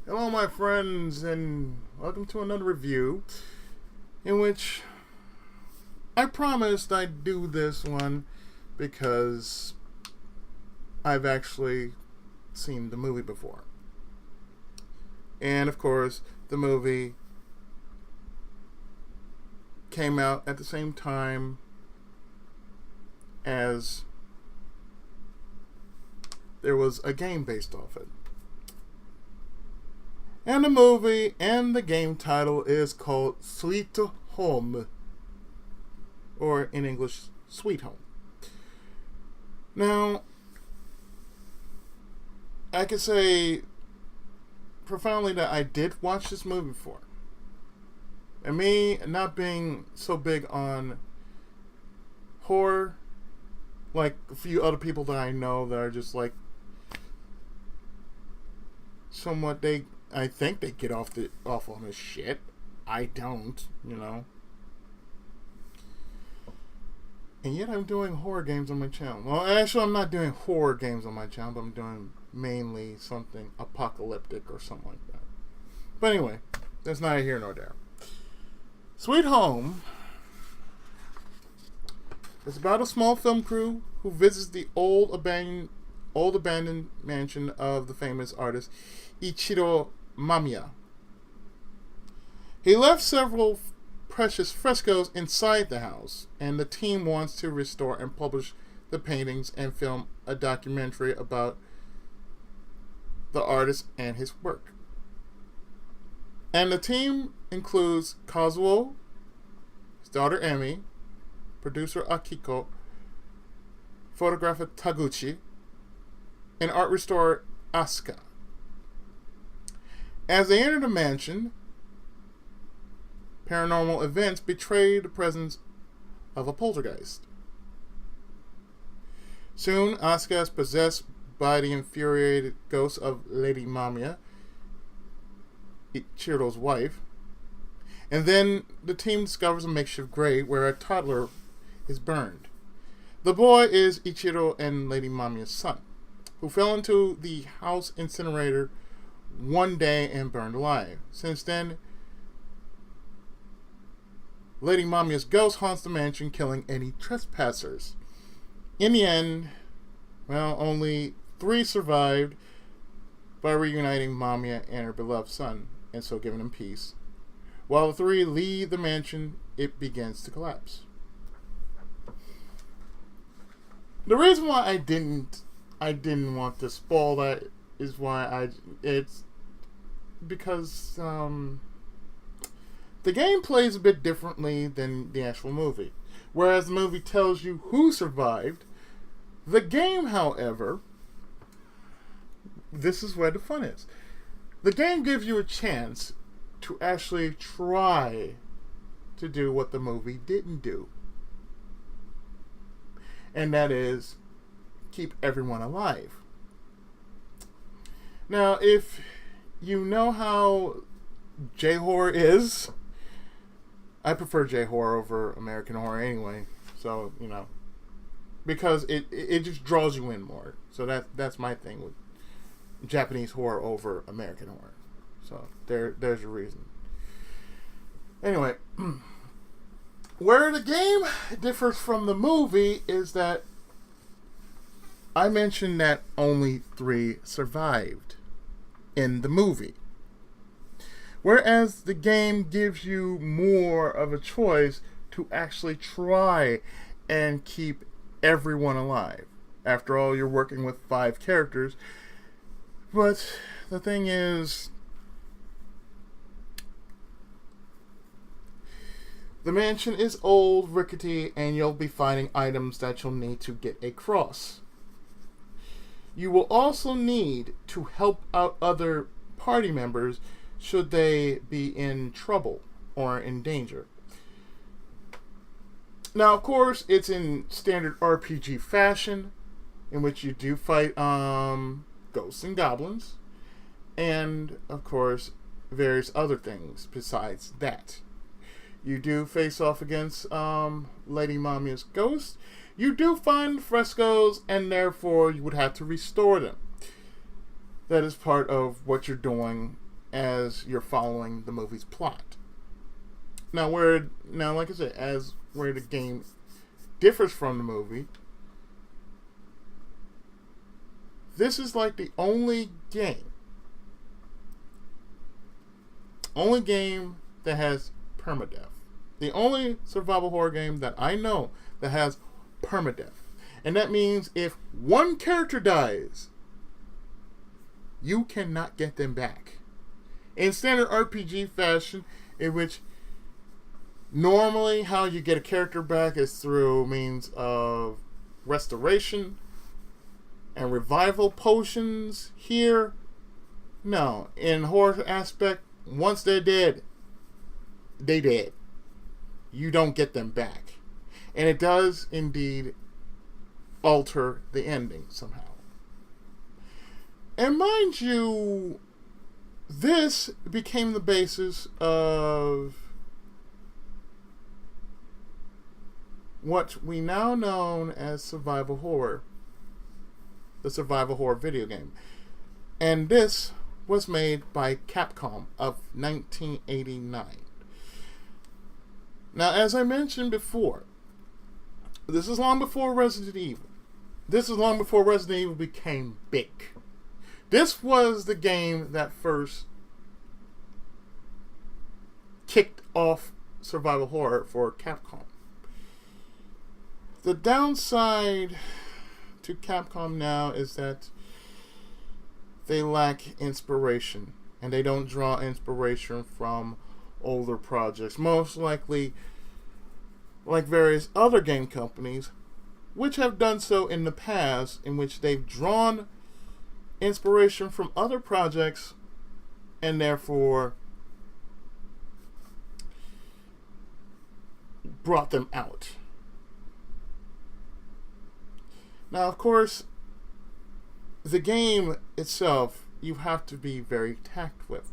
Hello, my friends, and welcome to another review in which I promised I'd do this one because I've actually seen the movie before. And of course, the movie came out at the same time as there was a game based off it. And the movie and the game title is called Sweet Home, or in English, Sweet Home. Now, I can say profoundly that I did watch this movie before. And me not being so big on horror, like a few other people that I know that are just like somewhat I think they get off on this shit. I don't, And yet I'm doing horror games on my channel. Well, actually, I'm not doing horror games on my channel, but I'm doing mainly something apocalyptic or something like that. But anyway, that's neither here nor there. Sweet Home is about a small film crew who visits the old abandoned mansion of the famous artist Ichiro Mamiya. He left several precious frescoes inside the house, and the team wants to restore and publish the paintings and film a documentary about the artist and his work. And the team includes Kazuo, his daughter Emi, producer Akiko, photographer Taguchi, and art restorer Asuka. As they enter the mansion, paranormal events betray the presence of a poltergeist. Soon, Asuka is possessed by the infuriated ghost of Lady Mamiya, Ichiro's wife, and then the team discovers a makeshift grave where a toddler is burned. The boy is Ichiro and Lady Mamiya's son, who fell into the house incinerator one day and burned alive. Since then, Lady Mamiya's ghost haunts the mansion, killing any trespassers. In the end, only 3 survived by reuniting Mamiya and her beloved son, and so giving them peace. While the 3 leave the mansion, it begins to collapse. The reason why I didn't want to spoil that is why it's because the game plays a bit differently than the actual movie. Whereas the movie tells you who survived, the game, however, this is where the fun is. The game gives you a chance to actually try to do what the movie didn't do. And that is keep everyone alive. Now, if you know how J-horror is, I prefer J-horror over American horror anyway. So, because it just draws you in more. So that's my thing with Japanese horror over American horror. So there's a reason. Anyway, where the game differs from the movie is that I mentioned that only 3 survived in the movie. Whereas the game gives you more of a choice to actually try and keep everyone alive. After all, you're working with 5 characters. But the thing is, the mansion is old, rickety, and you'll be finding items that you'll need to get across. You will also need to help out other party members should they be in trouble or in danger. Now, of course, it's in standard RPG fashion, in which you do fight ghosts and goblins, and, of course, various other things besides that. You do face off against Lady Mamiya's ghost. You do find frescoes, and therefore you would have to restore them. That is part of what you're doing as you're following the movie's plot. Now, like I said, as where the game differs from the movie, this is like the only game that has permadeath. The only survival horror game that I know that has permadeath. And that means if one character dies, you cannot get them back. In standard RPG fashion, in which normally how you get a character back is through means of restoration and revival potions. Here, no. In horror aspect, once they're dead, they dead. You don't get them back. And it does indeed alter the ending somehow. And mind you, this became the basis of what we now know as survival horror. The survival horror video game. And this was made by Capcom of 1989. Now, as I mentioned before, this is long before Resident Evil. This is long before Resident Evil became big. This was the game that first kicked off survival horror for Capcom. The downside to Capcom now is that they lack inspiration, and they don't draw inspiration from older projects. Most likely, like various other game companies, which have done so in the past, in which they've drawn inspiration from other projects and therefore brought them out. Now, of course, the game itself, you have to be very tact with.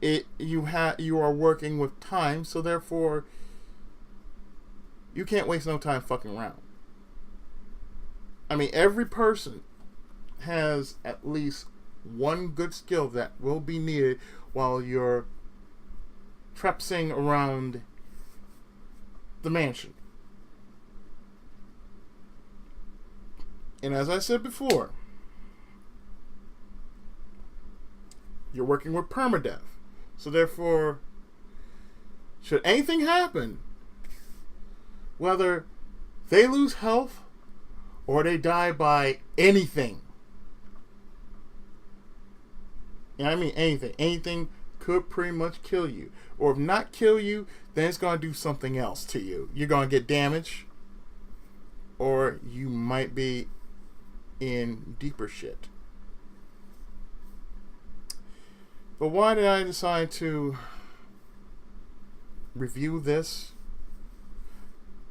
You are working with time, so therefore you can't waste no time fucking around. I mean, every person has at least one good skill that will be needed while you're traipsing around the mansion. And as I said before, you're working with permadeath. So therefore, should anything happen, whether they lose health or they die by anything, and I mean anything, anything could pretty much kill you. Or if not kill you, then it's going to do something else to you. You're going to get damaged, or you might be in deeper shit. But why did I decide to review this?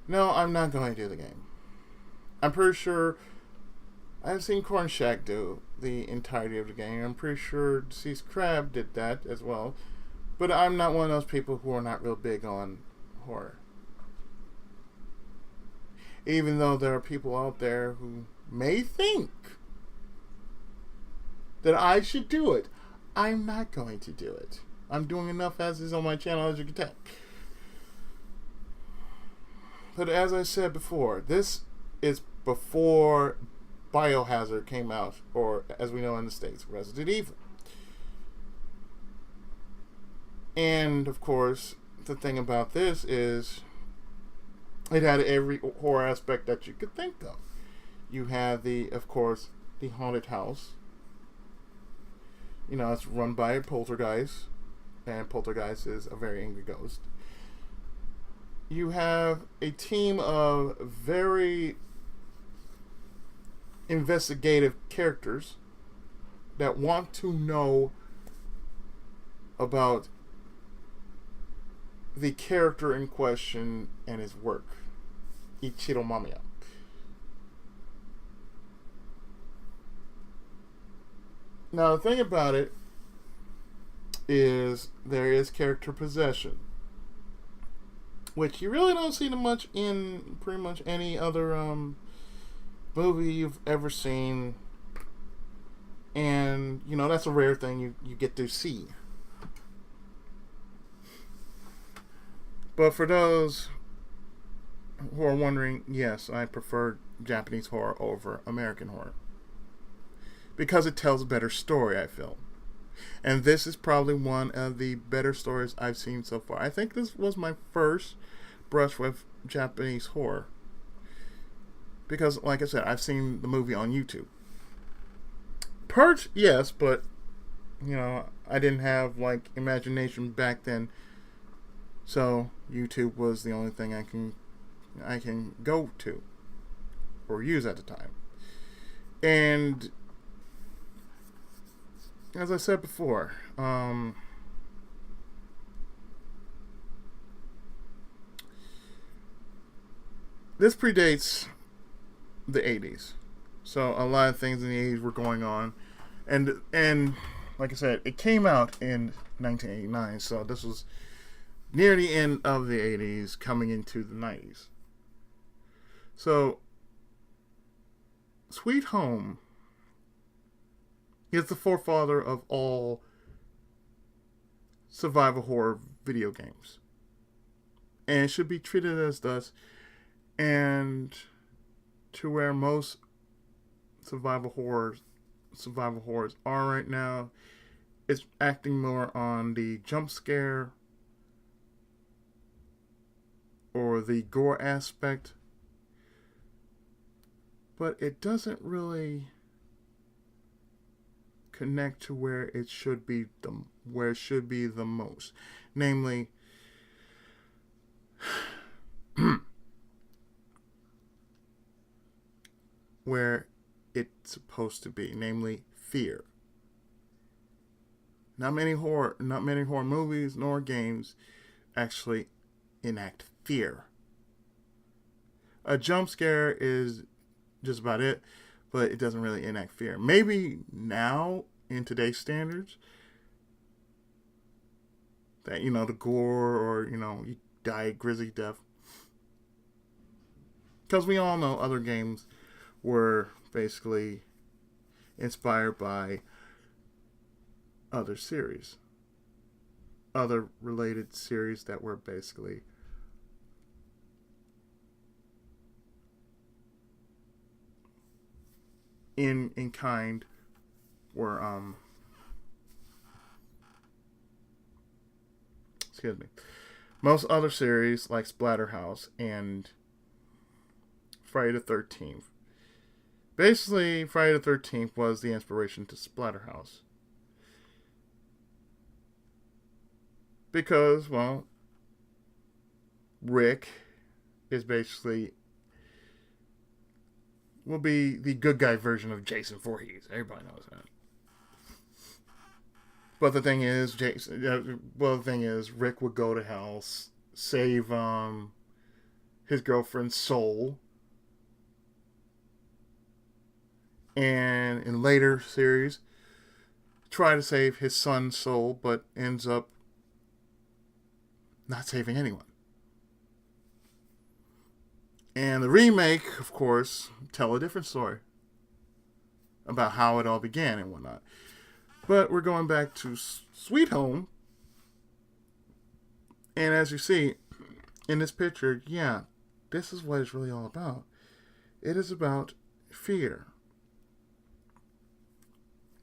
No, I'm not going to do the game. I'm pretty sure I've seen Corn Shack do the entirety of the game. I'm pretty sure Deceased Crab did that as well. But I'm not one of those people who are not real big on horror. Even though there are people out there who may think that I should do it, I'm not going to do it. I'm doing enough as is on my channel, as you can tell. But as I said before, this is before Biohazard came out, or as we know in the States, Resident Evil. And of course, the thing about this is it had every horror aspect that you could think of. You had of course, the haunted house. You know, it's run by a poltergeist, and poltergeist is a very angry ghost. You have a team of very investigative characters that want to know about the character in question and his work, Ichiro Mamiya. Now, the thing about it is there is character possession, which you really don't see much in pretty much any other movie you've ever seen. And, you know, that's a rare thing you get to see. But for those who are wondering, yes, I prefer Japanese horror over American horror. Because it tells a better story, I feel. And this is probably one of the better stories I've seen so far. I think this was my first brush with Japanese horror. Because, like I said, I've seen the movie on YouTube. Purge, yes, but, I didn't have, imagination back then. So, YouTube was the only thing I can go to or use at the time. And as I said before, this predates the 80s. So a lot of things in the 80s were going on. And like I said, it came out in 1989. So this was near the end of the 80s, coming into the 90s. So Sweet Home is the forefather of all survival horror video games. And it should be treated as thus. And to where most survival horrors are right now, it's acting more on the jump scare or the gore aspect. But it doesn't really connect to where it should be the most, namely where it's supposed to be, namely fear. Not many horror movies nor games actually enact fear. A jump scare is just about it, but it doesn't really enact fear. Maybe now, in today's standards, that, the gore or, you die a grisly death. Because we all know other games were basically inspired by other series. Other related series that were basically in kind were excuse me. Most other series like Splatterhouse and Friday the 13th. Basically, Friday the 13th was the inspiration to Splatterhouse. Because, well, Rick is basically will be the good guy version of Jason Voorhees. Everybody knows that. But the thing is, Rick would go to hell, save his girlfriend's soul, and in later series, try to save his son's soul, but ends up not saving anyone. And the remake, of course, tell a different story about how it all began and whatnot. But we're going back to Sweet Home. And as you see in this picture, yeah, this is what it's really all about. It is about fear.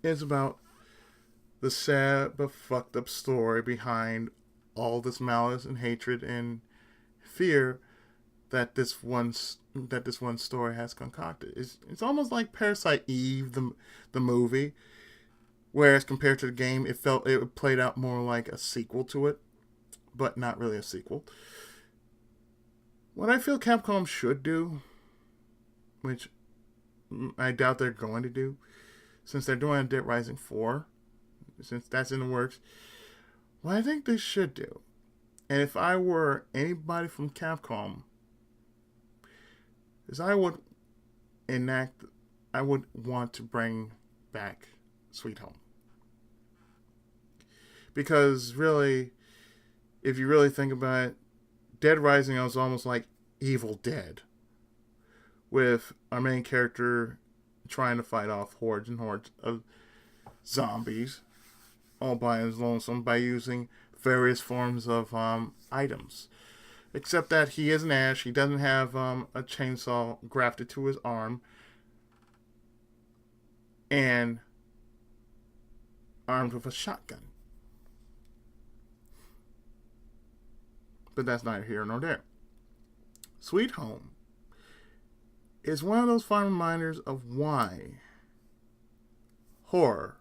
It's about the sad but fucked up story behind all this malice and hatred and fear that this one story has concocted. It's almost like Parasite Eve, the movie, whereas compared to the game, it played out more like a sequel to it, but not really a sequel. What I feel Capcom should do, which I doubt they're going to do, since they're doing Dead Rising 4, since that's in the works, what I think they should do, and if I were anybody from Capcom, is I would want to bring back Sweet Home. Because really, if you really think about it, Dead Rising was almost like Evil Dead, with our main character trying to fight off hordes and hordes of zombies, all by his lonesome, by using various forms of items. except that he is an Ash. He doesn't have a chainsaw grafted to his arm, and armed with a shotgun. But that's neither here nor there. Sweet Home is one of those fine reminders of why horror,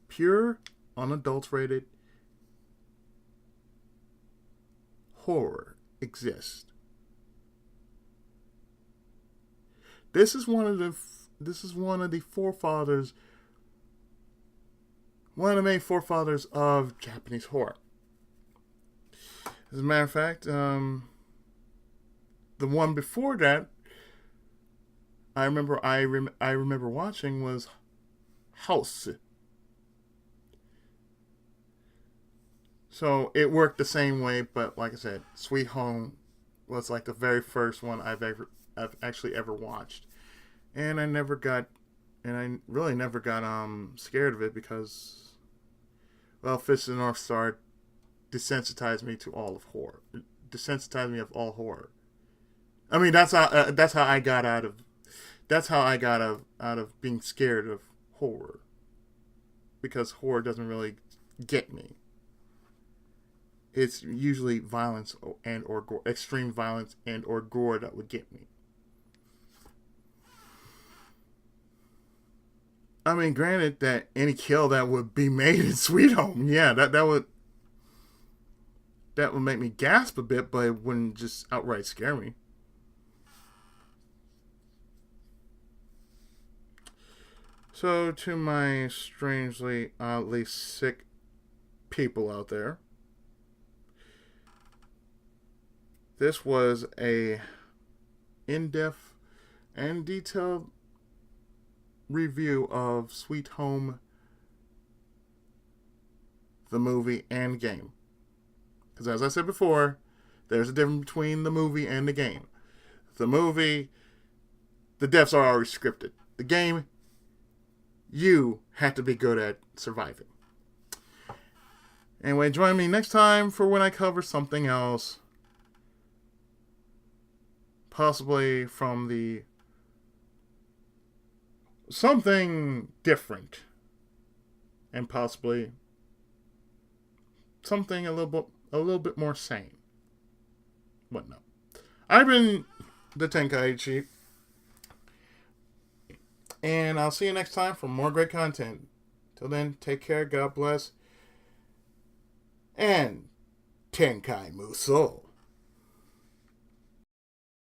pure, unadulterated horror, exists. This is one of the forefathers, one of the main forefathers of Japanese horror. As a matter of fact, the one before that, I remember watching was House. So it worked the same way, but like I said, Sweet Home was like the very first one I've actually ever watched, and I really never got scared of it because, well, Fist of the North Star desensitized me to all of horror. It desensitized me of all horror. I mean, that's how I got out of being scared of horror, because horror doesn't really get me. It's usually violence and or gore, extreme violence and or gore that would get me. I mean, granted that any kill that would be made in Sweet Home, yeah, that would make me gasp a bit, but it wouldn't just outright scare me. So, to my strangely, oddly sick people out there, this was a in-depth and detailed review of Sweet Home, the movie and game. Because as I said before, there's a difference between the movie and the game. The movie, the deaths are already scripted. The game, you have to be good at surviving. Anyway, join me next time for when I cover something else. Possibly from the something different, and possibly something a little bit more sane. But no, I've been the Tenkaichi, and I'll see you next time for more great content. Till then, take care, God bless, and Tenkai Muso.